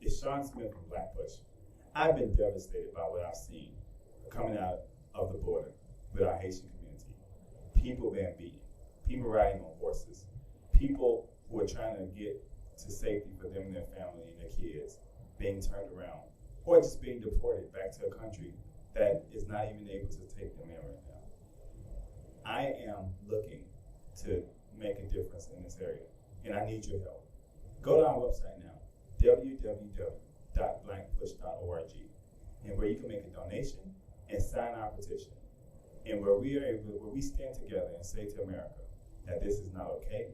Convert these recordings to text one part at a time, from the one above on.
It's Sean Smith from Black Push. I've been devastated by what I've seen coming out of the border with our Haitian community. People being beaten, people riding on horses, people who are trying to get to safety for them and their family and their kids being turned around, or just being deported back to a country that is not even able to take them in right now. I am looking to make a difference in this area, and I need your help. Go to our website now, www.blackpush.org, and where you can make a donation and sign our petition, and where we stand together and say to America that this is not okay,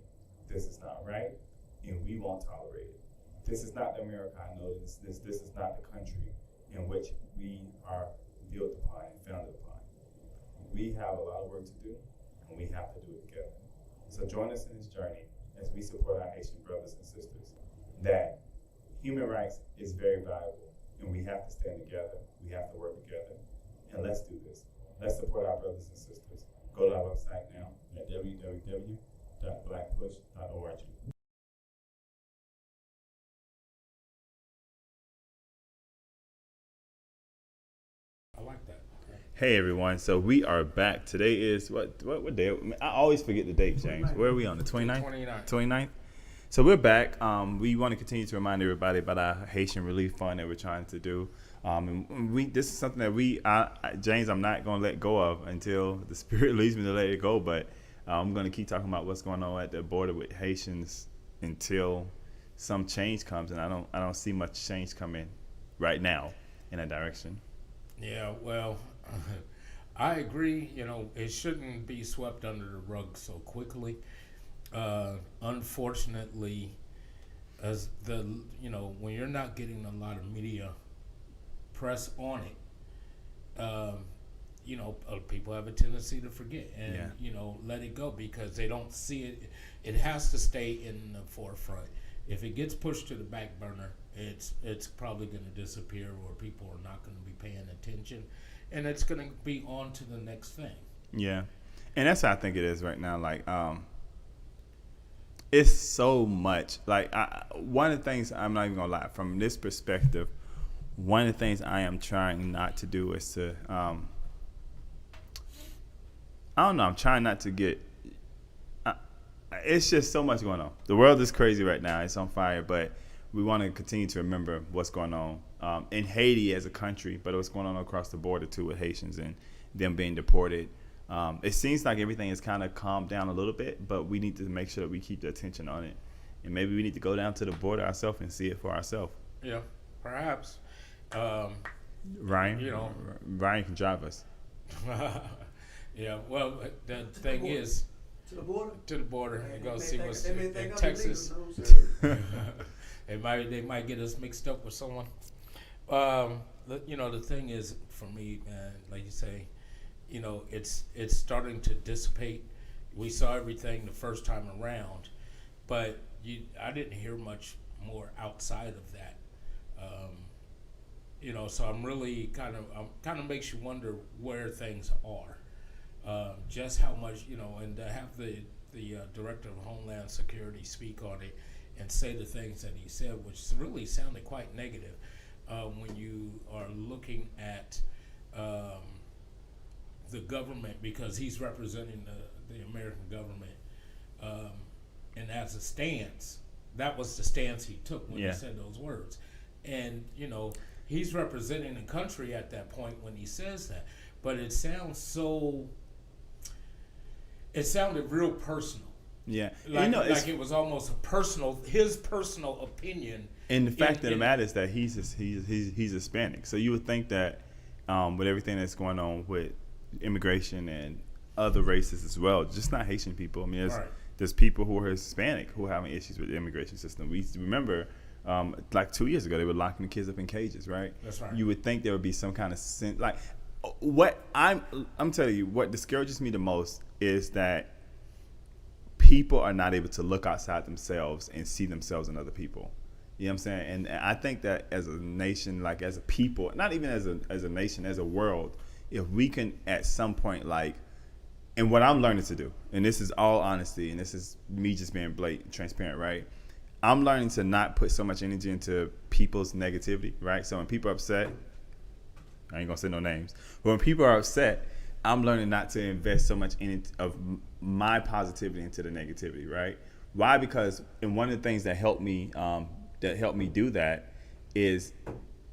this is not right, and we won't tolerate it. This is not the America I know. This is not the country in which we are built upon and founded upon. We have a lot of work to do, and we have to do it together. So join us in this journey as we support our Haitian brothers and sisters. That human rights is very valuable, and we have to stand together. We have to work together, and let's do this. Let's support our brothers and sisters. Go to our website now at www.blackpush.org. I like that. Hey everyone, so we are back. Today is what day? I always forget the date, James. Where are we on? The 29th? 29th. So we're back. We want to continue to remind everybody about our Haitian Relief Fund that we're trying to do. And this is something that James, I'm not going to let go of until the spirit leads me to let it go. But I'm going to keep talking about what's going on at the border with Haitians until some change comes, and I don't see much change coming right now in that direction. Yeah, well, I agree. It shouldn't be swept under the rug so quickly. Unfortunately, as when you're not getting a lot of media press on it, people have a tendency to forget and let it go because they don't see it. It has to stay in the forefront. If it gets pushed to the back burner, it's probably going to disappear, or people are not going to be paying attention, and it's going to be on to the next thing. Yeah, and that's how I think it is right now. Like, it's so much. Like, one of the things, I'm not even gonna lie, from this perspective, one of the things I am trying not to do is to, I'm trying not to get. It's just so much going on. The world is crazy right now. It's on fire, but we want to continue to remember what's going on in Haiti as a country, but what's going on across the border too with Haitians and them being deported. It seems like everything has kind of calmed down a little bit, but we need to make sure that we keep the attention on it. And maybe we need to go down to the border ourselves and see it for ourselves. Yeah, perhaps. Ryan can drive us. Yeah, well, the thing is, to the border? To the border and go see what's in Texas. They might get us mixed up with someone. The thing is, for me, man, like you say, it's starting to dissipate. We saw everything the first time around, but I didn't hear much more outside of that. So I'm really kind of makes you wonder where things are. Just how much, and to have the Director of Homeland Security speak on it and say the things that he said, which really sounded quite negative when you are looking at the government, because he's representing the American government, and as a stance, that was the stance he took when he said those words. And, he's representing the country at that point when he says that. But it sounded real personal. Yeah. Like it was almost his personal opinion. And the fact of the matter is that he's Hispanic. So you would think that with everything that's going on with immigration and other races as well, just not Haitian people. I mean, there's people who are Hispanic who are having issues with the immigration system. We remember like 2 years ago, they were locking the kids up in cages, right? That's right. You would think there would be some kind of like what I'm telling you, what discourages me the most is that people are not able to look outside themselves and see themselves in other people. You know what I'm saying? And I think that as a nation, like as a people, not even as a nation, as a world, if we can at some point, like, and what I'm learning to do, and this is all honesty, and this is me just being blatant, transparent, right? I'm learning to not put so much energy into people's negativity, right? So when people are upset, I ain't gonna say no names, but when people are upset, I'm learning not to invest so much of my positivity into the negativity, right? Why? Because one of the things that helped me do that is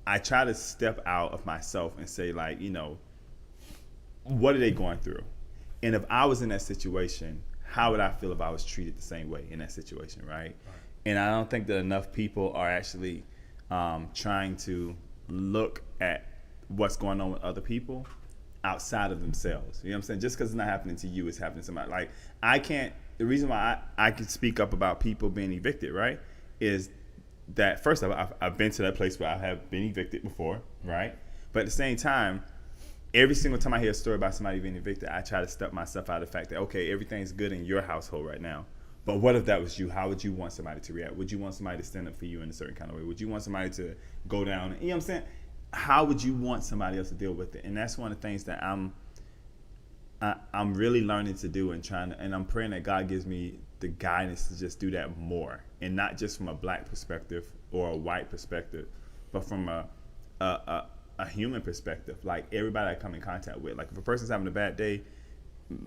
I try to step out of myself and say, like, what are they going through? And if I was in that situation, how would I feel if I was treated the same way in that situation, right? And I don't think that enough people are actually trying to look at what's going on with other people outside of themselves. You know what I'm saying? Just because it's not happening to you, it's happening to somebody. Like, the reason why I can speak up about people being evicted, right, is that first I've been to that place where I have been evicted before, right? But at the same time, every single time I hear a story about somebody being evicted, I try to step myself out of the fact that, okay, everything's good in your household right now. But what if that was you? How would you want somebody to react? Would you want somebody to stand up for you in a certain kind of way? Would you want somebody to go down? You know what I'm saying? How would you want somebody else to deal with it? And that's one of the things that I'm really learning to do and I'm praying that God gives me the guidance to just do that more, and not just from a black perspective or a white perspective, but from a human perspective. Like, everybody I come in contact with, like, if a person's having a bad day,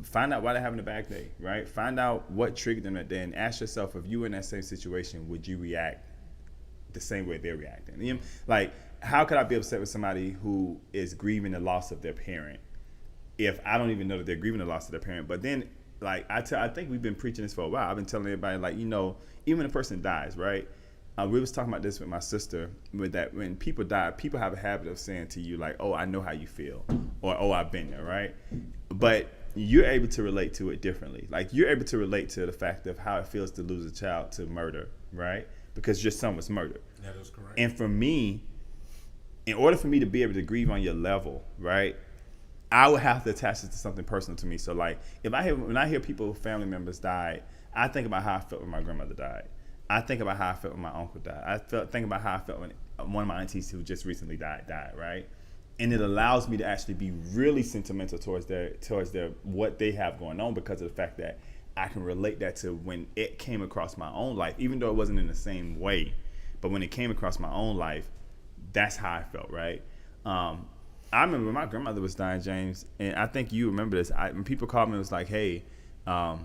find out why they're having a bad day, right? Find out what triggered them that day, and ask yourself, if you were in that same situation, would you react the same way they're reacting? You know, like, how could I be upset with somebody who is grieving the loss of their parent if I don't even know that they're grieving the loss of their parent? But then, like, I think we've been preaching this for a while. I've been telling everybody, like, even when a person dies, right? We was talking about this with my sister, with that when people die, people have a habit of saying to you, like, oh, I know how you feel, or, oh, I've been there, right? But you're able to relate to it differently. Like, you're able to relate to the fact of how it feels to lose a child to murder, right? Because your son was murdered. That is correct. And for me, in order for me to be able to grieve on your level, right, I would have to attach it to something personal to me. So, like, when I hear people, family members died, I think about how I felt when my grandmother died. I think about how I felt when my uncle died. Think about how I felt when one of my aunties who just recently died, right? And it allows me to actually be really sentimental towards their what they have going on, because of the fact that I can relate that to when it came across my own life, even though it wasn't in the same way. But when it came across my own life, that's how I felt, right? I remember when my grandmother was dying, James, and I think you remember this. When people called me, it was like, hey, how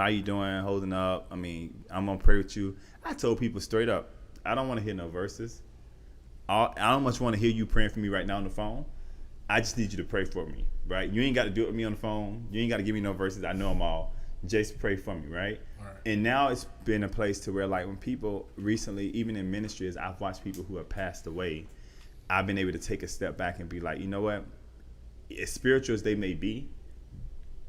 you doing? Holding up? I mean, I'm going to pray with you. I told people straight up, I don't want to hear no verses. I don't much want to hear you praying for me right now on the phone. I just need you to pray for me, right? You ain't got to do it with me on the phone. You ain't got to give me no verses. I know them all. Just pray for me, right? And now it's been a place to where, like, when people recently, even in ministry, as I've watched people who have passed away, I've been able to take a step back and be like, you know what? As spiritual as they may be,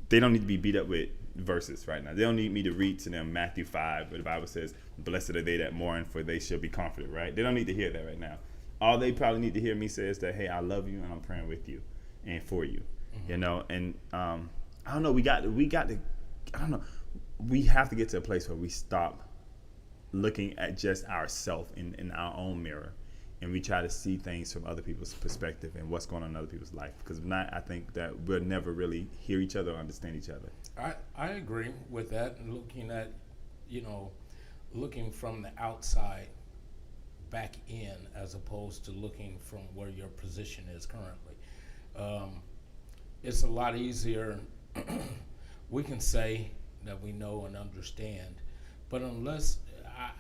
they don't need to be beat up with verses right now. They don't need me to read to them Matthew 5, where the Bible says, blessed are they that mourn, for they shall be comforted, right? They don't need to hear that right now. All they probably need to hear me say is that, hey, I love you and I'm praying with you and for you, you know? And I don't know, we got to, I don't know, we have to get to a place where we stop looking at just ourselves in our own mirror, and we try to see things from other people's perspective and what's going on in other people's life. Because if not, I think that we'll never really hear each other or understand each other. I agree with that. Looking at, looking from the outside back in, as opposed to looking from where your position is currently. It's a lot easier. We can say that we know and understand, but unless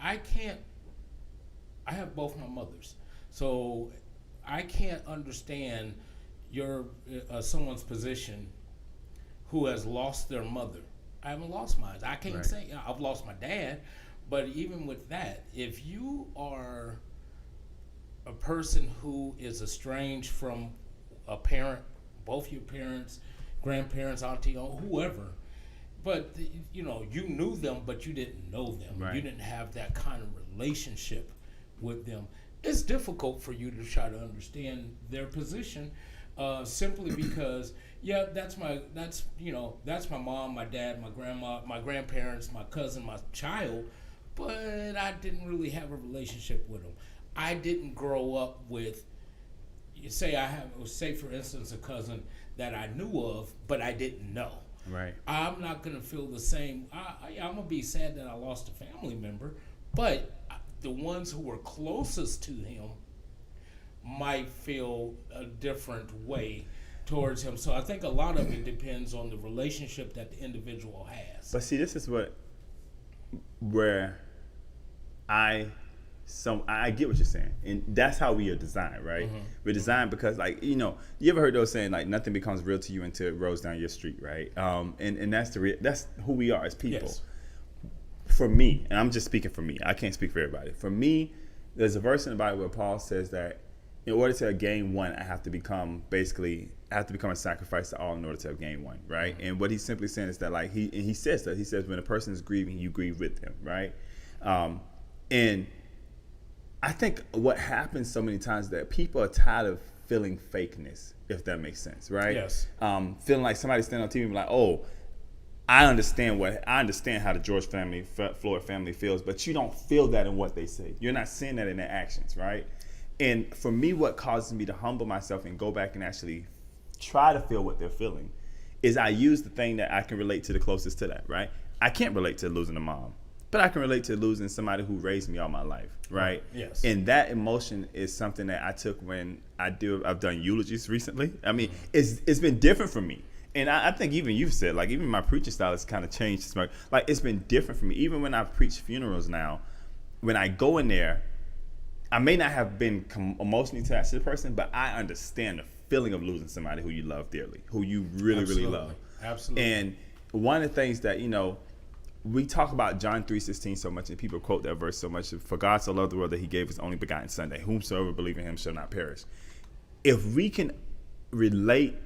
I can't, I have both my mothers, so I can't understand someone's position who has lost their mother. I haven't lost mine. I can't say I've lost my dad, but even with that, if you are a person who is estranged from a parent, both your parents, grandparents, auntie, or whoever, but you knew them, but you didn't know them. Right. You didn't have that kind of relationship with them. It's difficult for you to try to understand their position, simply because that's my mom, my dad, my grandma, my grandparents, my cousin, my child, but I didn't really have a relationship with them. I didn't grow up with, say for instance, a cousin that I knew of, but I didn't know. Right. I'm not going to feel the same. I'm going to be sad that I lost a family member, but the ones who were closest to him might feel a different way towards him. So I think a lot of it depends on the relationship that the individual has. But see, this is where I get what you're saying, and that's how we are designed, right? Mm-hmm. We're designed because, like, you ever heard those saying, like, nothing becomes real to you until it rolls down your street, right? And that's that's who we are as people. Yes. For me, and I'm just speaking for me, I can't speak for everybody. For me, there's a verse in the Bible where Paul says that in order to gain one, I have to become a sacrifice to all in order to gain one, right? Mm-hmm. And what he's simply saying is that, like, he says when a person is grieving, you grieve with them, right? And I think what happens so many times is that people are tired of feeling fakeness, if that makes sense, right? Yes. Feeling like somebody standing on TV and be like, oh, I understand how the George family, Floyd family feels, but you don't feel that in what they say. You're not seeing that in their actions, right? And for me, what causes me to humble myself and go back and actually try to feel what they're feeling is I use the thing that I can relate to the closest to that, right? I can't relate to losing a mom, but I can relate to losing somebody who raised me all my life, right? Yes. And that emotion is something that I took when I've done eulogies recently. I mean, it's been different for me. And I think even you've said, like, even my preaching style has kind of changed. Like, it's been different for me. Even when I preach funerals now, when I go in there, I may not have been emotionally attached to the person, but I understand the feeling of losing somebody who you love dearly, who you really, really love. Absolutely. And one of the things that, we talk about John 3:16 so much, and people quote that verse so much. For God so loved the world that he gave his only begotten son, that whomsoever believe in him shall not perish. If we can relate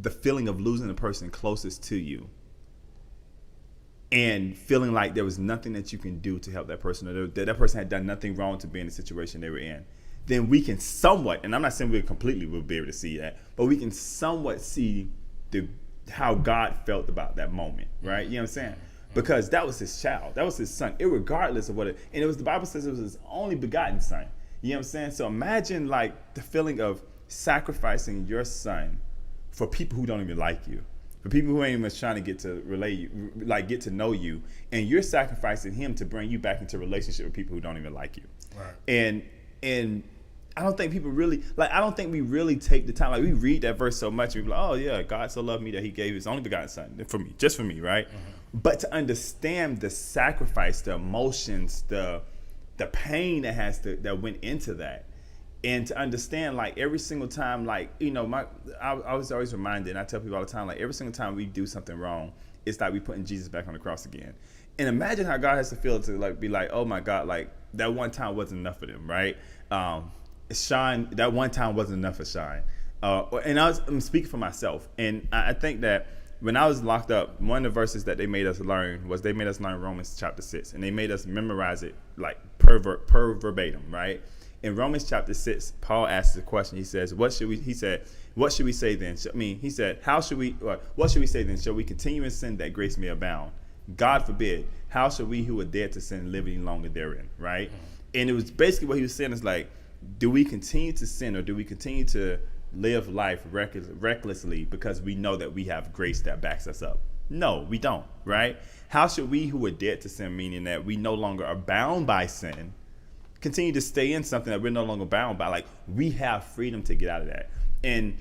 the feeling of losing the person closest to you and feeling like there was nothing that you can do to help that person, or that person had done nothing wrong to be in the situation they were in, then we can somewhat, and I'm not saying we'll be able to see that, but we can somewhat see how God felt about that moment, right? You know what I'm saying? Because that was his child. That was his son, irregardless of and it was, the Bible says it was his only begotten son. You know what I'm saying? So imagine, like, the feeling of sacrificing your son for people who don't even like you, for people who ain't even trying to get to know you, and you're sacrificing him to bring you back into relationship with people who don't even like you. Right. And I don't think people really, I don't think we really take the time. Like, we read that verse so much, and we're like, oh yeah, God so loved me that he gave his only begotten son for me, just for me, right? Mm-hmm. But to understand the sacrifice, the emotions, the pain that went into that, and to understand, like, every single time, like, I was always reminded, and I tell people all the time, like, every single time we do something wrong, it's like we putting Jesus back on the cross again. And imagine how God has to feel to, like, be like, oh my God, like, that one time wasn't enough for them, right? Sean, that one time wasn't enough for Sean. And I'm speaking for myself. And I think that when I was locked up, one of the verses that they made us learn Romans chapter 6. And they made us memorize it, like, per verbatim, right? In Romans chapter 6, Paul asks the question. He says, what should we say then? He said, what should we say then? Shall we continue in sin that grace may abound? God forbid. How shall we who are dead to sin live any longer therein, right? Mm-hmm. And it was basically what he was saying is, like, do we continue to sin, or do we continue to live life recklessly because we know that we have grace that backs us up? No, we don't, right? How should we who are dead to sin, meaning that we no longer are bound by sin, continue to stay in something that we're no longer bound by? Like, we have freedom to get out of that. And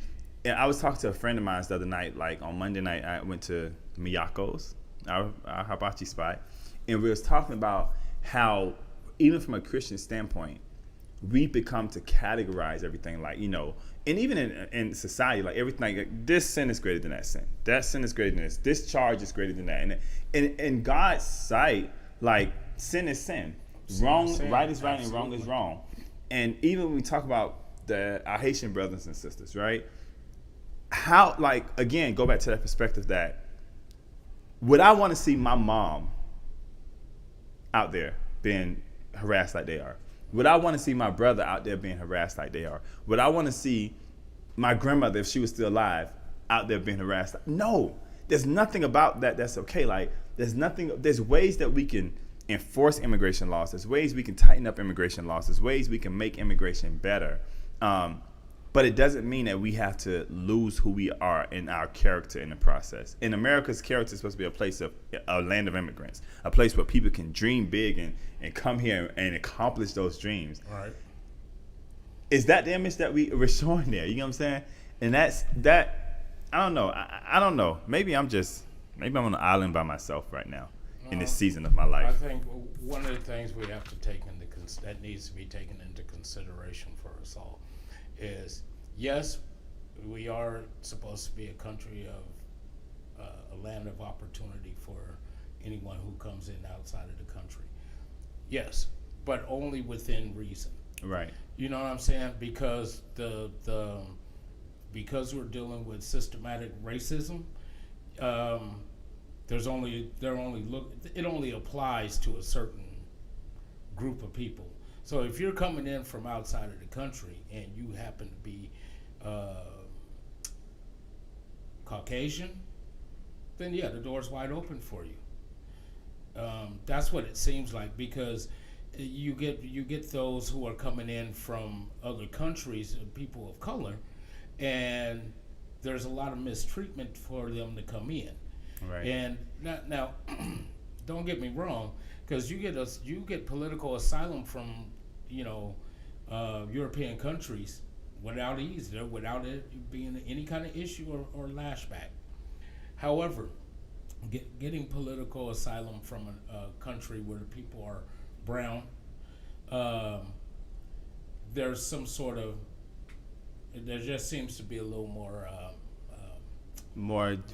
I was talking to a friend of mine the other night, like on Monday night, I went to Miyako's, our hibachi spot, and we was talking about how, even from a Christian standpoint, we become to categorize everything, like, and even in society, like, everything, like, this sin is greater than that sin. That sin is greater than this charge is greater than that. And in God's sight, like, sin is sin. Wrong, right is right, and wrong is wrong. And even when we talk about our Haitian brothers and sisters, right? How, like, again, go back to that perspective that, would I want to see my mom out there being harassed like they are? Would I want to see my brother out there being harassed like they are? Would I want to see my grandmother, if she was still alive, out there being harassed? No, there's nothing about that that's okay. Like, there's ways that we can enforce immigration laws. There's ways we can tighten up immigration laws. There's ways we can make immigration better. But it doesn't mean that we have to lose who we are in our character in the process. In America's character is supposed to be a land of immigrants, a place where people can dream big and come here and accomplish those dreams. Right. Is that the image that we're showing there? You know what I'm saying? And that, I don't know. I don't know. Maybe I'm on an island by myself right now in this season of my life. I think one of the things we have to take that needs to be taken into consideration for us all is, yes, we are supposed to be a country of a land of opportunity for anyone who comes in outside of the country. Yes, but only within reason. Right. You know what I'm saying? Because because we're dealing with systematic racism, it only applies to a certain group of people. So if you're coming in from outside of the country and you happen to be Caucasian, then yeah, the door's wide open for you. That's what it seems like, because you get those who are coming in from other countries, people of color, and there's a lot of mistreatment for them to come in. Right. And now don't get me wrong, because you get political asylum from European countries without ease, without it being any kind of issue or lashback. However, getting political asylum from a country where the people are brown, there just seems to be a little more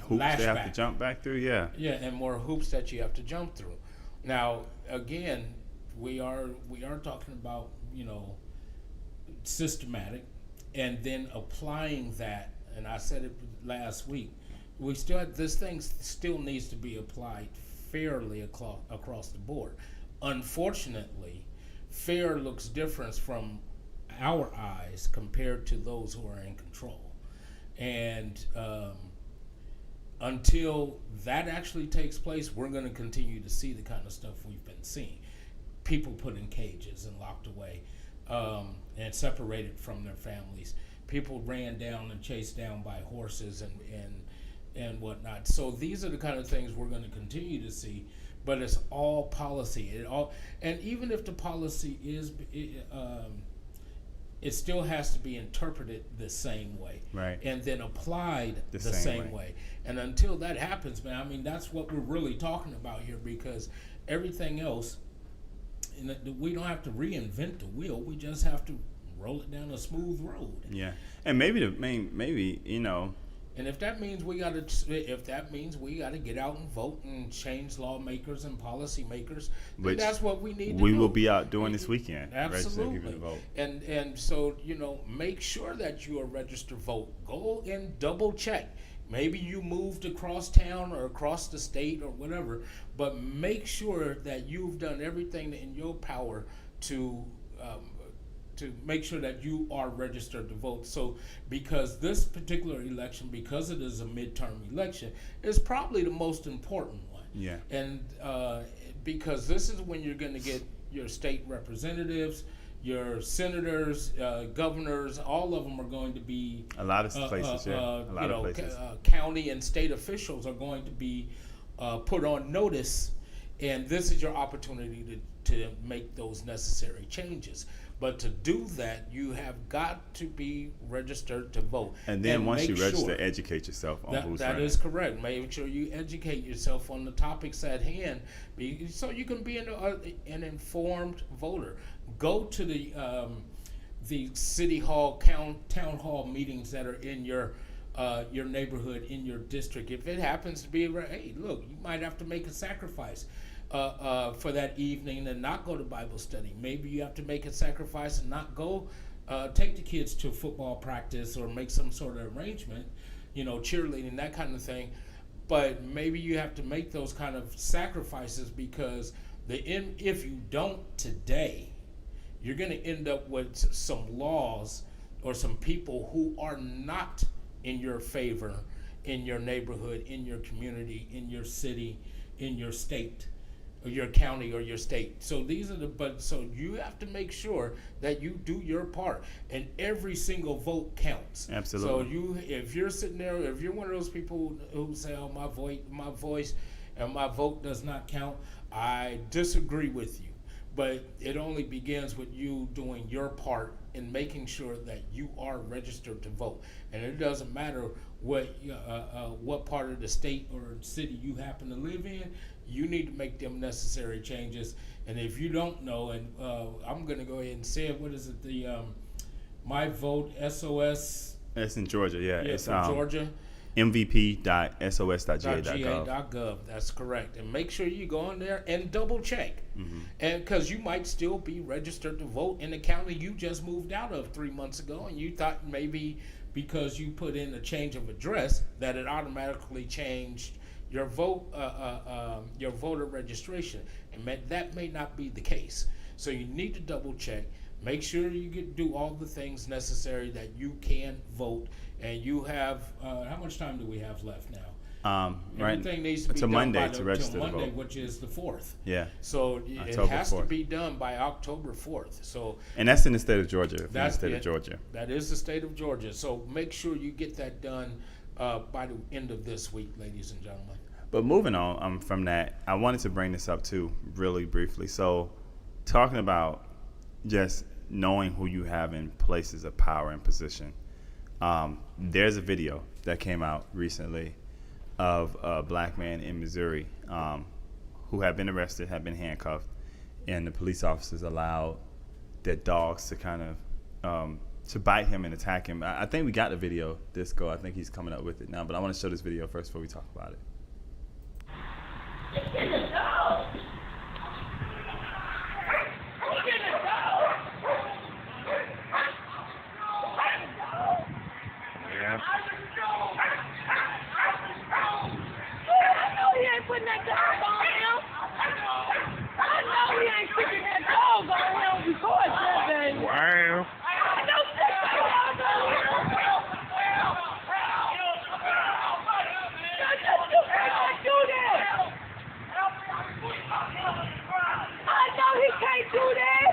hoops they have to jump back through. Yeah, and more hoops that you have to jump through. Now, again, we are talking about systematic, and then applying that. And I said it last week. This thing still needs to be applied fairly across the board. Unfortunately, fair looks different from our eyes compared to those who are in control. And until that actually takes place, we're going to continue to see the kind of stuff we've been seeing. People put in cages and locked away and separated from their families. People ran down and chased down by horses and whatnot. So these are the kind of things we're going to continue to see. But it's all policy. And even if the policy is, it still has to be interpreted the same way, right? And then applied the same way. And until that happens, man, I mean, that's what we're really talking about here, because everything else, we don't have to reinvent the wheel. We just have to roll it down a smooth road. Yeah, and maybe And if that means we got to get out and vote and change lawmakers and policymakers, then that's what we need to do. We will be out doing this weekend. Absolutely. People to vote. And so make sure that you are a registered vote. Go and double check. Maybe you moved across town or across the state or whatever, but make sure that you've done everything in your power to make sure that you are registered to vote. So, because this particular election, because it is a midterm election, is probably the most important one. Yeah. And because this is when you're going to get your state representatives, your senators, governors, all of them are going to be a lot of places. Places. County and state officials are going to be put on notice, and this is your opportunity to make those necessary changes. But to do that, you have got to be registered to vote. And then once you register, educate yourself on who's running. That is correct. Make sure you educate yourself on the topics at hand, so you can be an informed voter. Go to the city hall, town hall meetings that are in your neighborhood, in your district. If it happens to be, hey, look, you might have to make a sacrifice for that evening and not go to Bible study. Maybe you have to make a sacrifice and not go take the kids to football practice or make some sort of arrangement, cheerleading, that kind of thing. But maybe you have to make those kind of sacrifices, because if you don't today, you're going to end up with some laws or some people who are not in your favor, in your neighborhood, in your community, in your city, in your state. or your county or your state. So these are so you have to make sure that you do your part, and every single vote counts. Absolutely. So if you're sitting there, if you're one of those people who say, "Oh, my voice, and my vote does not count," I disagree with you. But it only begins with you doing your part in making sure that you are registered to vote, and it doesn't matter what part of the state or city you happen to live in. You need to make them necessary changes. And if you don't know, and I'm going to go ahead and say it. What is it? The My Vote SOS. It's in Georgia. Yeah, it's for Georgia. mvp.sos.ga.gov. That's correct. And make sure you go in there and double check. And because you might still be registered to vote in the county you just moved out of 3 months ago, and you thought maybe because you put in a change of address that it automatically changed your your voter registration, and that may not be the case. So you need to double check. Make sure you do all the things necessary that you can vote. And you have how much time do we have left now? Right. Needs to be done Monday by to register Monday, to vote, which is the 4th. Yeah. So October it has 4th. to be done by October 4th. So and that's in the state of Georgia. That's in the state of Georgia. That is the state of Georgia. So make sure you get that done by the end of this week, ladies and gentlemen. But moving on from that, I wanted to bring this up too, really briefly. So, talking about just knowing who you have in places of power and position. There's a video that came out recently of a black man in Missouri who had been arrested, had been handcuffed, and the police officers allowed their dogs to kind of to bite him and attack him. I think we got the video, Disco. I think he's coming up with it now, but I want to show this video first before we talk about it. Putting that dog on him. I know he ain't sticking that dog on him before it's that baby. Wow. Don't stick that dog on him. Don't do that. I know he can't do that.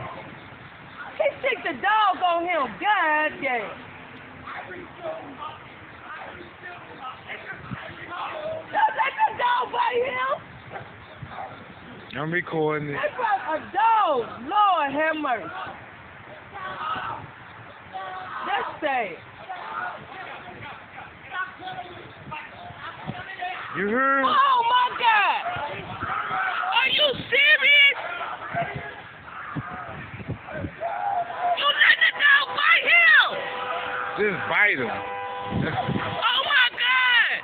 He stick the dog on him. God damn. Don't let the dog bite him. I'm recording it. That's like a dog. Lord have mercy. That's sad. You heard? Oh my God. Are you serious? You let the dog bite him. Just bite him. Oh my God.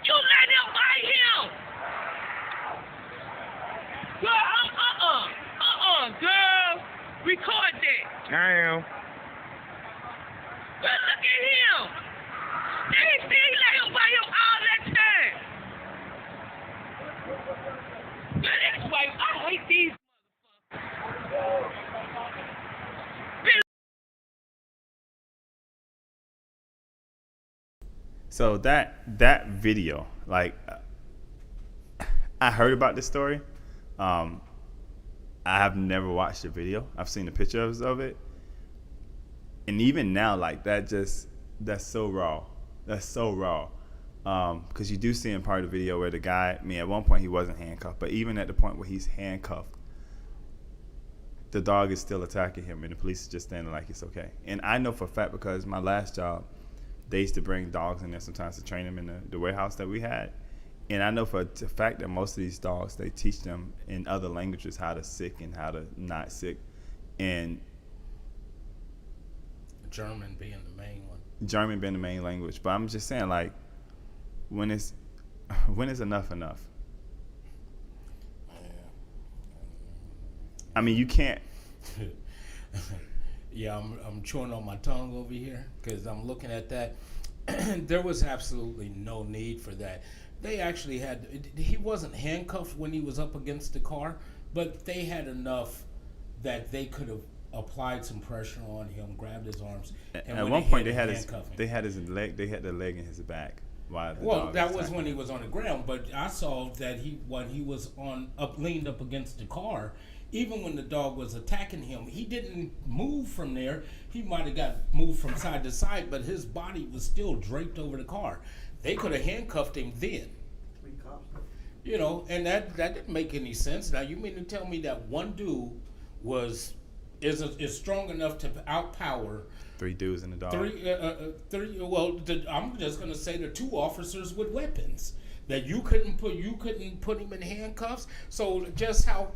You let him bite him. Girl, girl. Record that. I am. Girl, look at him. They still let him bite him all that time. Girl, that's why I hate these So that video, like, I heard about this story. I have never watched the video. I've seen the pictures of it, and even now, like, that's so raw. That's so raw. Because you do see in part of the video where the guy, at one point he wasn't handcuffed, but even at the point where he's handcuffed, the dog is still attacking him, and the police is just standing like it's okay. And I know for a fact, because my last job, they used to bring dogs in there sometimes to train them in the warehouse that we had. And I know for a fact that most of these dogs, they teach them in other languages how to sick and how to not sick. And German being the main one. German being the main language. But I'm just saying, like, when is enough enough? I mean, you can't. Yeah, I'm chewing on my tongue over here because I'm looking at that. There was absolutely no need for that. They actually he wasn't handcuffed when he was up against the car, but they had enough that they could have applied some pressure on him, grabbed his arms. And at one point, they had handcuffing. the leg in his back. Why the Well, dog that was was attacking when he him. was on the ground, but I saw that when he was leaned up against the car, even when the dog was attacking him, he didn't move from there. He might have got moved from side to side, but his body was still draped over the car. They could have handcuffed him then. And that didn't make any sense. Now you mean to tell me that one dude is strong enough to outpower 3 dudes in the dog. three? Well, I'm just gonna say the 2 officers with weapons that you couldn't put him in handcuffs. So just how.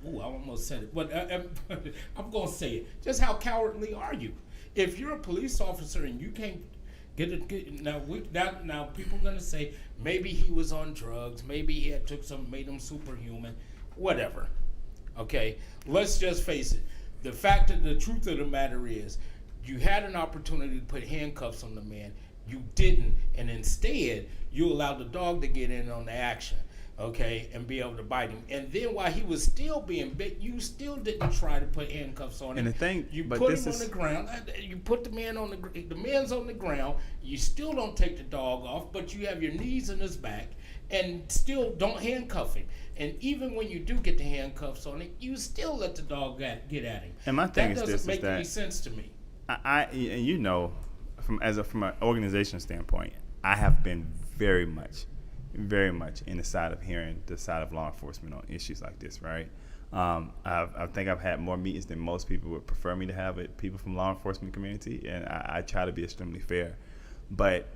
Ooh, I almost said it, but I'm gonna say it. Just how cowardly are you? If you're a police officer and you can't now people are gonna say maybe he was on drugs, maybe he had took some, made him superhuman, whatever. Okay, let's just face it. The truth of the matter is, you had an opportunity to put handcuffs on the man, you didn't, and instead you allowed the dog to get in on the action. Okay, and be able to bite him, and then while he was still being bit, you still didn't try to put handcuffs on him. And the thing, you but put this him is on the ground. You put the man's on the ground. You still don't take the dog off, but you have your knees in his back, and still don't handcuff him. And even when you do get the handcuffs on him, you still let the dog get at him. And my thing that is doesn't make any sense to me. From an organizational standpoint, I have been very much in the side of hearing the side of law enforcement on issues like this, right? I think I've had more meetings than most people would prefer me to have with people from law enforcement community, and I try to be extremely fair. But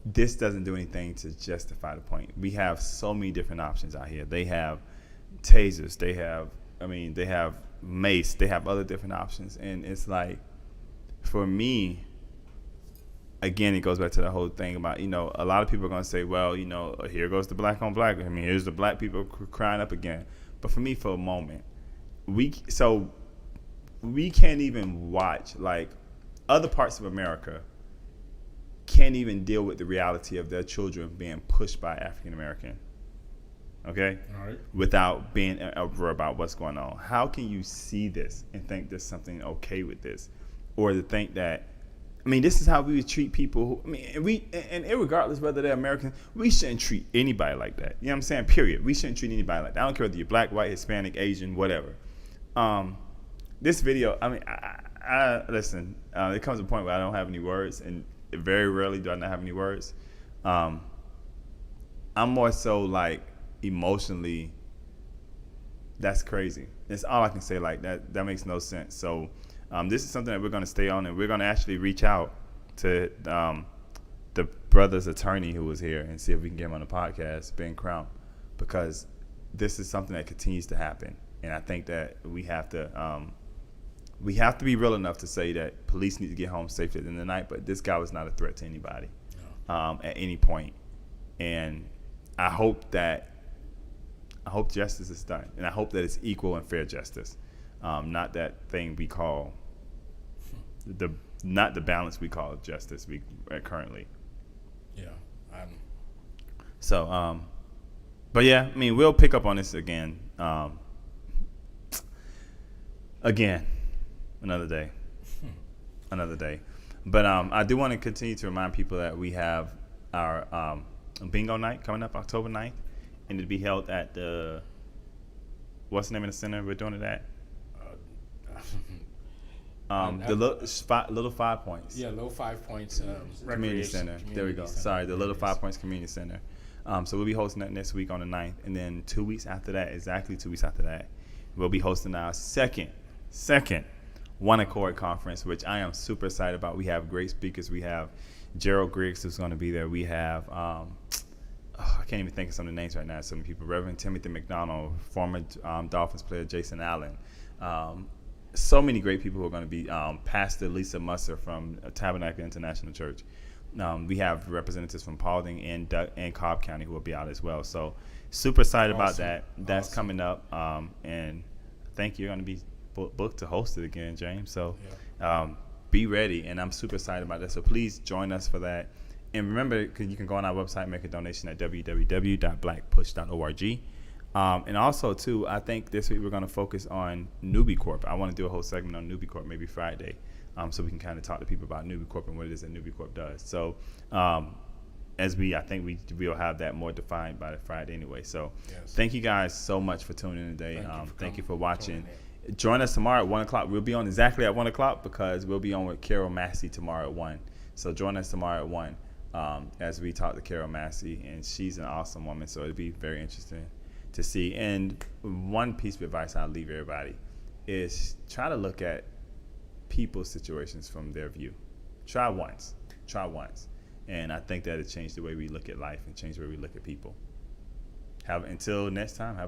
this doesn't do anything to justify the point. We have so many different options out here. They have tasers, they have mace, they have other different options, and it's like, for me, again, it goes back to the whole thing about, a lot of people are going to say, well, here goes the black on black. Here's the black people crying up again. But for me, for a moment, we can't even watch, like, other parts of America can't even deal with the reality of their children being pushed by African American, okay? All right. Without being over about what's going on. How can you see this and think there's something okay with this? Or to think that, this is how we would treat people. And irregardless whether they're American, we shouldn't treat anybody like that. You know what I'm saying? Period. We shouldn't treat anybody like that. I don't care whether you're black, white, Hispanic, Asian, whatever. This video, I listen. It comes to a point where I don't have any words, and very rarely do I not have any words. I'm more so like emotionally. That's crazy. That's all I can say. Like that. That makes no sense. So. This is something that we're going to stay on, and we're going to actually reach out to the brother's attorney who was here and see if we can get him on the podcast, Ben Crump, because this is something that continues to happen. And I think that we have to be real enough to say that police need to get home safely at the end of the night, but this guy was not a threat to anybody at any point. And I hope justice is done, and I hope that it's equal and fair justice. Not that thing we call not the balance we call justice currently. Yeah. So, but yeah, we'll pick up on this again. Another day. But I do want to continue to remind people that we have our bingo night coming up October 9th, and it'll be held at what's the name of the center we're doing it at? The little 5 Points. Yeah, Little 5 Points Community Center. There we go. Sorry, the Little 5 Points Community Center. So we'll be hosting that next week on the 9th, and then exactly 2 weeks after that, we'll be hosting our second One Accord Conference, which I am super excited about. We have great speakers. We have Gerald Griggs, who's going to be there. We have I can't even think of some of the names right now. So many people. Reverend Timothy McDonald, former Dolphins player Jason Allen. So many great people who are going to be. Pastor Lisa Musser from Tabernacle International Church. We have representatives from Paulding and Cobb County who will be out as well. So super excited about that. That's coming up. And I think you're going to be booked to host it again, James. So be ready. And I'm super excited about that. So please join us for that. And remember, you can go on our website, make a donation at www.blackpush.org. And also, too, I think this week we're going to focus on Newbie Corp. I want to do a whole segment on Newbie Corp maybe Friday, so we can kind of talk to people about Newbie Corp and what it is that Newbie Corp does. So I think we'll have that more defined by the Friday anyway. So Yes. thank you guys so much for tuning in today. Thank you for watching. tuning Join us tomorrow at 1 o'clock. We'll be on exactly at 1 o'clock because we'll be on with Carol Massey tomorrow at 1. So join us tomorrow at 1 as we talk to Carol Massey, and she's an awesome woman. So it'll be very interesting to see. And one piece of advice I'll leave everybody is try to look at people's situations from their view. Try once. And I think that it changed the way we look at life and changed the way we look at people. Until next time, have